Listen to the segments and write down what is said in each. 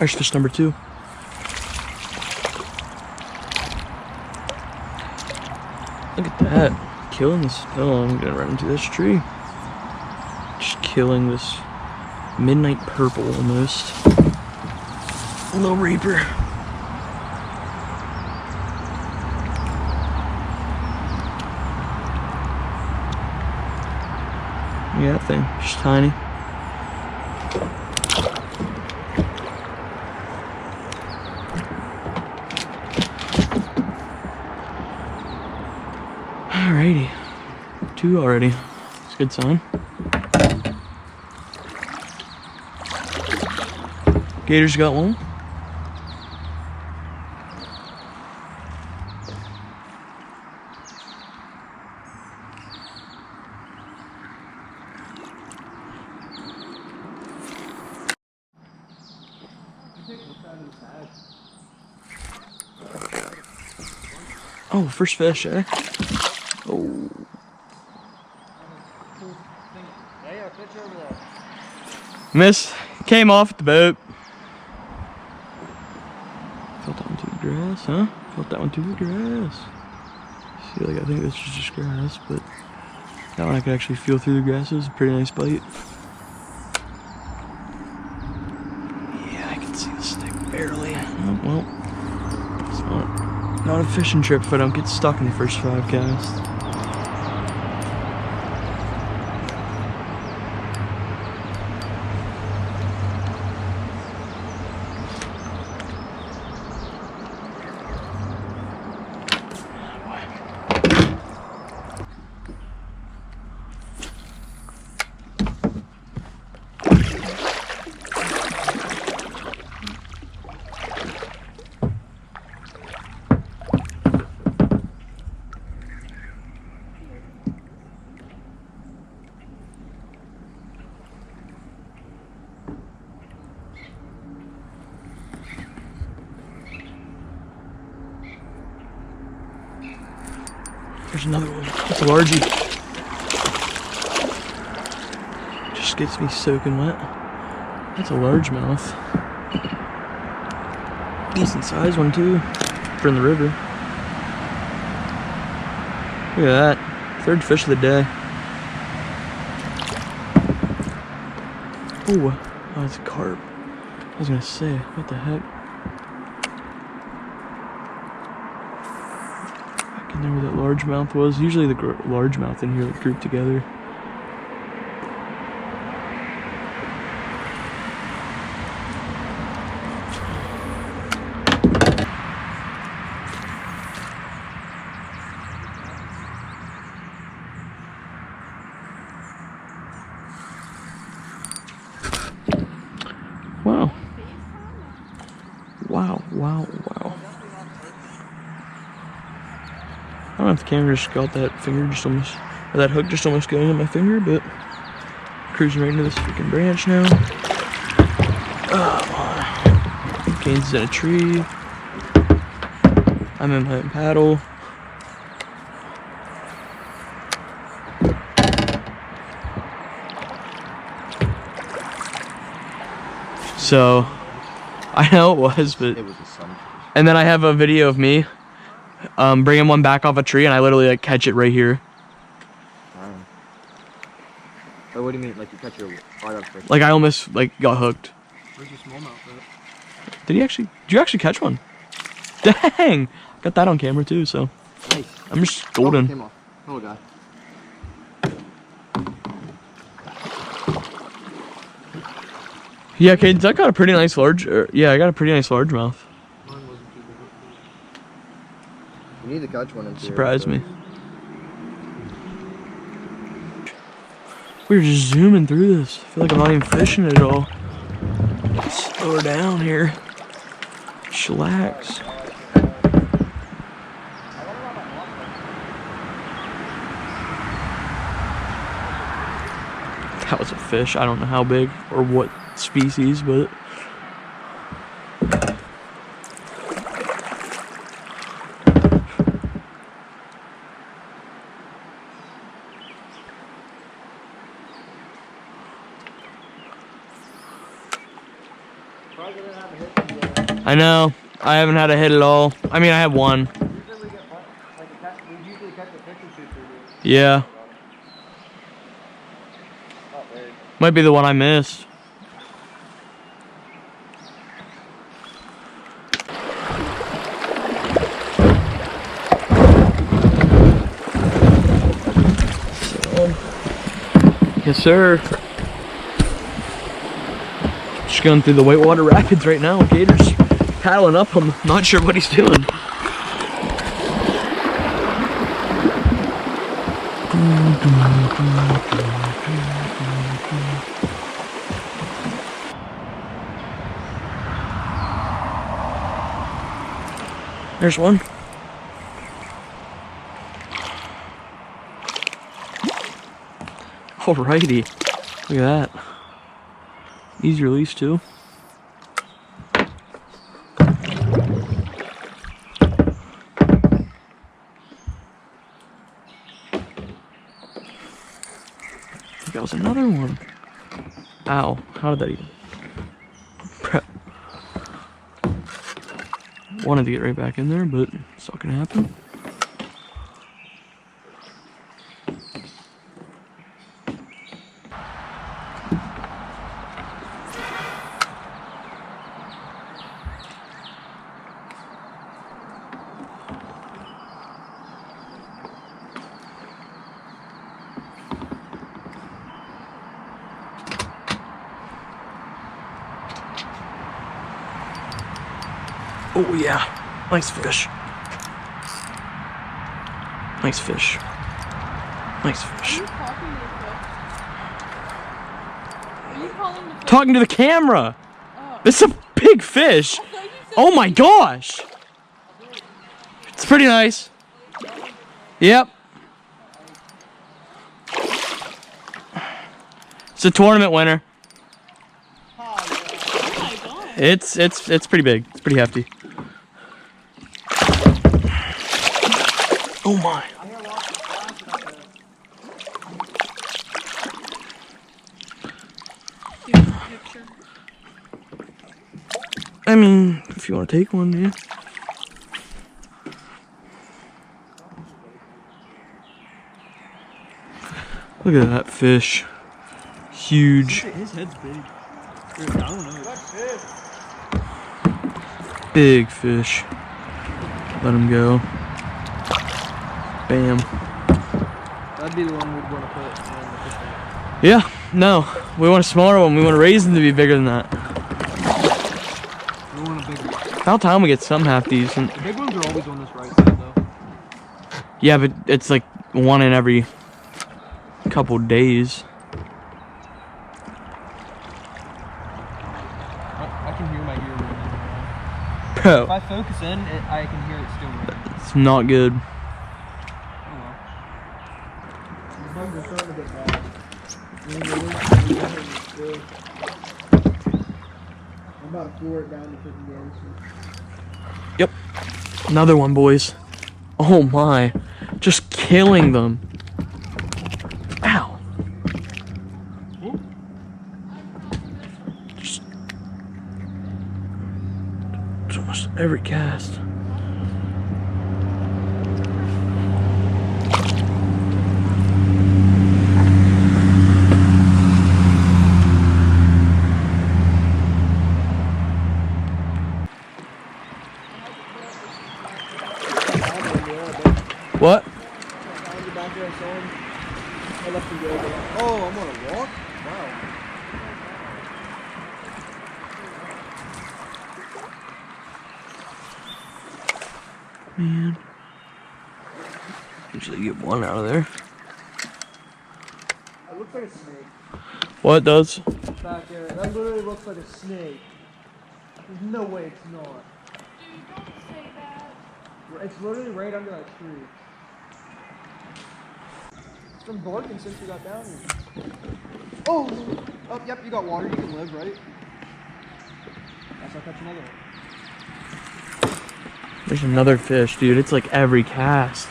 There's fish number 2. Look at that. Killing this. Oh, I'm gonna run into this tree. Just killing this midnight purple almost. A little reaper. Yeah, that thing. Just tiny. Alrighty. 2 already. It's a good sign. Gator's got 1. Oh, first fish, eh? Oh. Miss came off the boat. Felt that one through the grass, huh? Felt that one through the grass. See, like, I think this is just grass, but that one I could actually feel through the grass. It was a pretty nice bite. Yeah, I can see the stick barely. Oh, well, it's not a fishing trip if I don't get stuck in the first 5 casts. There's another one. It's a largie. Just gets me soaking wet. That's a largemouth. Decent sized one too. For in the river. Look at that. 3rd fish of the day. Ooh, oh, it's a carp. I was gonna say, what the heck? I can't remember where that largemouth was. Usually the largemouth in here like grouped together. Wow. Wow, wow, wow. I don't know if the camera just got that finger just almost, or that hook just almost going on my finger, but cruising right into this freaking branch now. Oh, Kane's in a tree. I'm in my paddle. So, I know it was, but it was a sun. And then I have a video of me bringing one back off a tree, and I literally like catch it right here. Oh, what do you mean? Like you catch your fish? Like I almost like got hooked. Where's your smallmouth at? Did you actually catch one? Dang! Got that on camera too, so. Nice. I'm just golden. Oh, it came off. Oh god. Yeah, okay, that got a pretty nice large. Yeah, I got a pretty nice largemouth. Mine wasn't too bad. You need to catch one in here. Surprised me. We're just zooming through this. I feel like I'm not even fishing at all. Slow her down here. Chillax. That was a fish. I don't know how big or what species, but Probably gonna have a hit. I know. I haven't had a hit at all. I mean, I have one. Usually we get we usually catch a fish or two through here. Yeah. Oh, there. Might be the one I missed. Yes, sir. Just going through the Whitewater Rapids right now. Gator's paddling up. I'm not sure what he's doing. There's one. Alrighty. Look at that. Easy release too. That was another one. Ow. How did that even? Prep. Wanted to get right back in there, but it's not gonna happen. Oh yeah, nice fish. Nice fish. Nice fish. Are you calling the fish? Talking to the camera. Oh. This is a big fish. Oh my gosh. It's pretty nice. Yep. It's a tournament winner. Oh my god. It's pretty big. It's pretty hefty. Oh my. I mean, if you want to take one, yeah. Look at that fish. Huge. His head's big. I don't know. Big fish. Let him go. Bam. That'd be the one we'd want to put in the fish tank. Yeah, no. We want a smaller one. We want to raise them to be bigger than that. We want a big one. About time we get some half decent. The big ones are always on this right side, though. Yeah, but it's like one in every couple days. I can hear my ear ringing. Bro, If I focus in, I can hear it still ringing. it's not good. Oh well. The bugs are starting to get bad. I'm about to floor it down to 50 games. Yep. Another one, boys. Oh my. Just killing them. Ow. Just it's almost every cast. What? Oh, I'm on a walk? Wow. Man. Usually get one out of there. It looks like a snake. What does? Back there. That literally looks like a snake. There's no way it's not. Dude, don't say that. It's literally right under that tree. It's from barking since we got down here. Oh! Oh, yep, you got water. You can live, right? Guess I'll catch another one. There's another fish, dude. It's like every cast.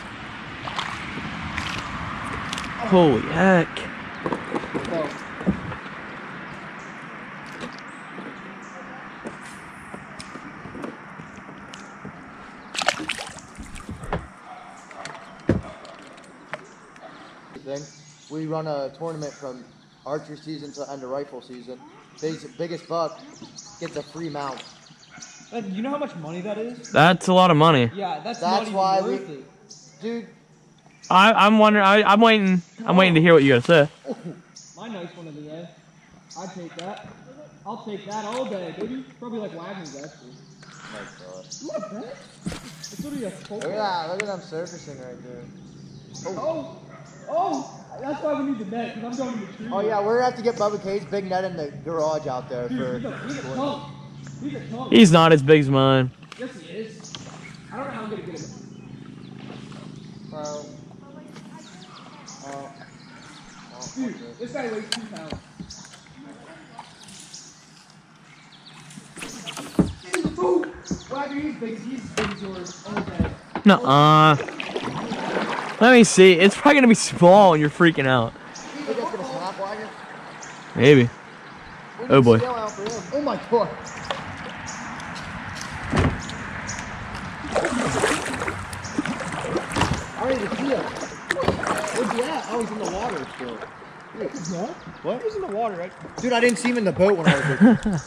Holy heck. Oh. everything. We run a tournament from archery season to end of rifle season. Biggest buck gets a free mount. You know how much money that is? That's a lot of money. Yeah, that's That's not why even worth we- it. Dude, I'm wondering. I'm waiting. I'm waiting to hear what you gotta say. My nice one of the day. I'd take that. I'll take that all day, baby. Probably like Wagner's actually. oh my God. You want that? It's literally a full Look at that. Look at them surfacing right there. Oh! That's why we need the net, because I'm going to the tree. Oh yeah, we're gonna have to get Bubba K's big net in the garage out there Dude, for. he's a punk. He's a punk. He's not as big as mine. Yes, he is. I don't know how I'm going to get him. Dude, this guy weighs 2 pounds. Oh! Wagner, he's big as yours all day. Nuh-uh. Let me see. It's probably gonna be small and you're freaking out. You think that's gonna snap, Wagner? Maybe. We need Oh, boy. to scale out for him. Oh my God. I don't even see him. Where's he at? Oh, he's in the water still. What? He was in the water, right? Dude, I didn't see him in the boat when I was there.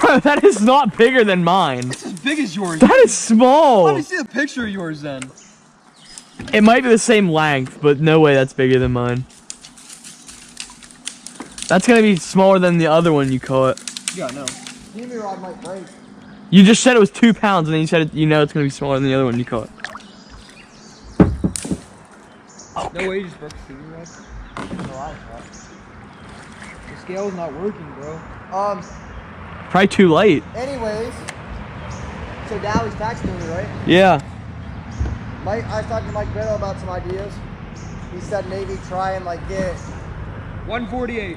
Bro, that is not bigger than mine. It's as big as yours. That is small. Let me see a picture of yours then. It might be the same length, but no way that's bigger than mine. That's gonna be smaller than the other one you caught. Yeah, no. Steamy rod might break. You just said it was 2 pounds, and then you said you know it's gonna be smaller than the other one you caught. No way you just broke the steamy rod. No, I thought. The scale's not working, bro. Probably too light. Anyways, so now he's texting me, right? Yeah. Mike, I was talking to Mike Biddle about some ideas. He said maybe try and like get 148.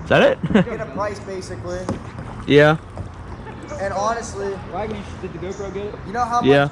Is that it? a price basically. Yeah. And honestly, Wagner, did the GoPro get it? you know how much Yeah.